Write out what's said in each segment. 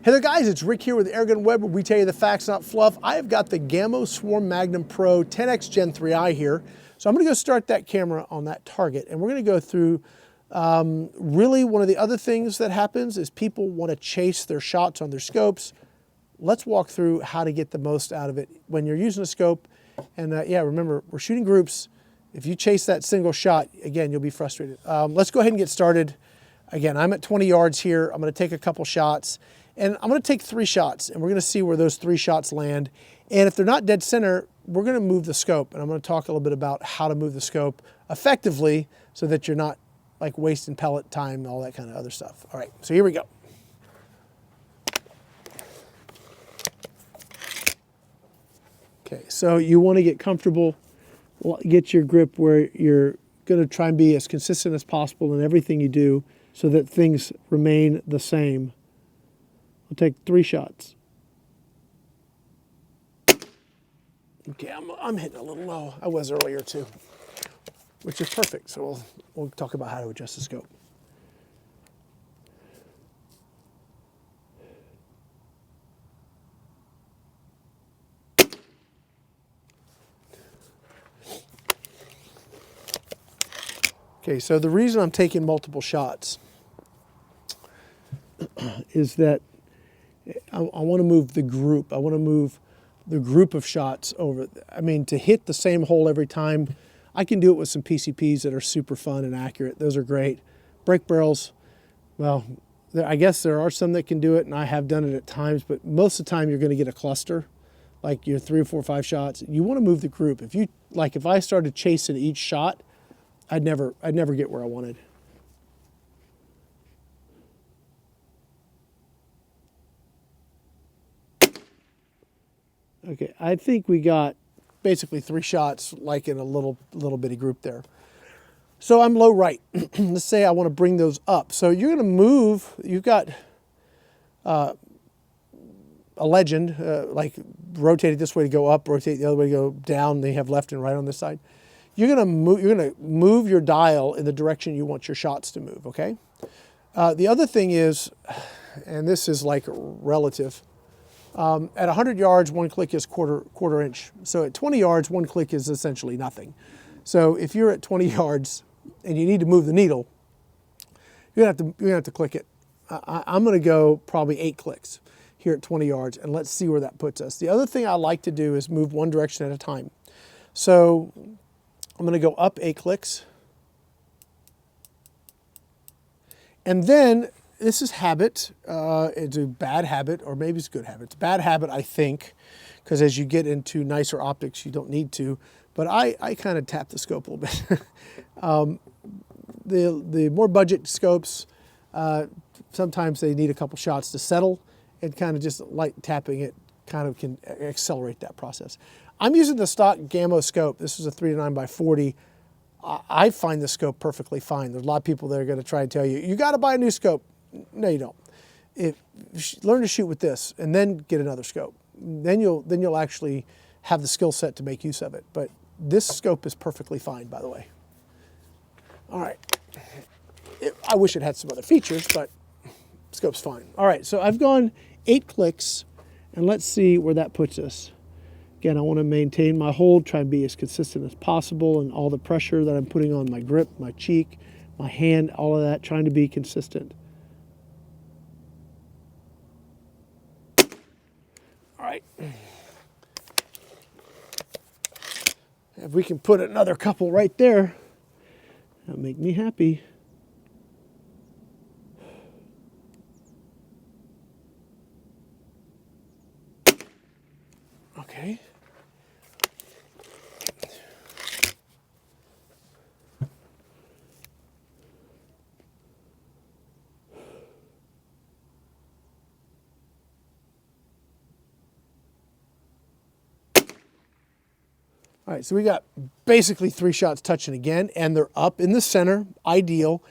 Hey there guys, it's Rick here with Airgun Web, where we tell you the facts, not fluff. I have got the GAMO Swarm Magnum Pro 10X Gen 3i here. So I'm gonna go start that camera on that target, and we're gonna go through really one of the other things that happens is people wanna chase their shots on their scopes. Let's walk through how to get the most out of it when you're using a scope. And yeah, remember, we're shooting groups. If you chase that single shot, again, you'll be frustrated. Let's go ahead and get started. Again, I'm at 20 yards here. I'm gonna take a couple shots. And I'm gonna take 3 shots, and we're gonna see where those 3 shots land. And if they're not dead center, we're gonna move the scope. And I'm gonna talk a little bit about how to move the scope effectively so that you're not like wasting pellet time and all that kind of other stuff. All right, so here we go. Okay, so you wanna get comfortable, get your grip where you're gonna try and be as consistent as possible in everything you do so that things remain the same. We'll take 3 shots. Okay, I'm hitting a little low. I was earlier too, which is perfect. So we'll talk about how to adjust the scope. Okay, so the reason I'm taking multiple shots is that I want to move the group. I want to move the group of shots over. I mean, to hit the same hole every time, I can do it with some PCPs that are super fun and accurate. Those are great. Brake barrels, well, I guess there are some that can do it, and I have done it at times, but most of the time you're going to get a cluster, like your 3 or 4 or 5 shots. You want to move the group. If I started chasing each shot, I'd never get where I wanted. Okay, I think we got basically 3 shots like in a little bitty group there. So I'm low right. Let's say I want to bring those up. So you're going to move, you've got a legend, like rotate it this way to go up, rotate the other way to go down, then you have left and right on this side. You're going to move your dial in the direction you want your shots to move, okay? The other thing is, and this is like relative, at 100 yards, 1 click is quarter inch. So at 20 yards, 1 click is essentially nothing. So if you're at 20 yards and you need to move the needle, you're gonna have to click it. I'm gonna go probably 8 clicks here at 20 yards, and let's see where that puts us. The other thing I like to do is move one direction at a time. So I'm gonna go up 8 clicks. And then this is habit. It's a bad habit, or maybe it's a good habit. It's a bad habit, I think, because as you get into nicer optics, you don't need to. But I kind of tap the scope a little bit. The more budget scopes, sometimes they need a couple shots to settle, and kind of just light tapping it kind of can accelerate that process. I'm using the stock GAMO scope. This is a 3-9x40. I find the scope perfectly fine. There's a lot of people that are going to try and tell you, you got to buy a new scope. No, you don't. Learn to shoot with this, and then get another scope. Then you'll actually have the skill set to make use of it. But this scope is perfectly fine, by the way. All right. I wish it had some other features, but scope's fine. All right, so I've gone 8 clicks, and let's see where that puts us. Again, I want to maintain my hold, try and be as consistent as possible, and all the pressure that I'm putting on my grip, my cheek, my hand, all of that, trying to be consistent. All right. If we can put another couple right there, that'll make me happy. Okay. All right, so we got basically 3 shots touching again, and they're up in the center, ideal.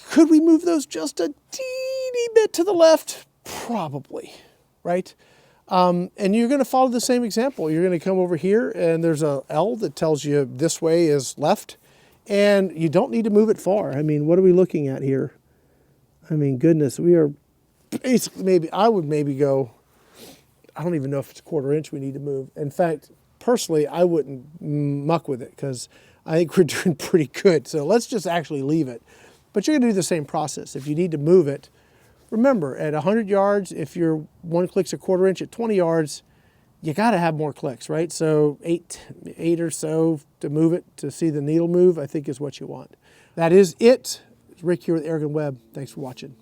Could we move those just a teeny bit to the left? Probably, right? And you're gonna follow the same example. You're gonna come over here, and there's a L that tells you this way is left, and you don't need to move it far. I mean, what are we looking at here? I mean, goodness, we are basically, maybe I would maybe go, I don't even know if it's a 1/4 inch we need to move. In fact, personally, I wouldn't muck with it because I think we're doing pretty good. So let's just actually leave it. But you're gonna do the same process. If you need to move it, remember at 100 yards, if your one click's a 1/4 inch, at 20 yards, you gotta have more clicks, right? So eight or so to move it, to see the needle move, I think is what you want. That is it. It's Rick here with Airgun Web. Thanks for watching.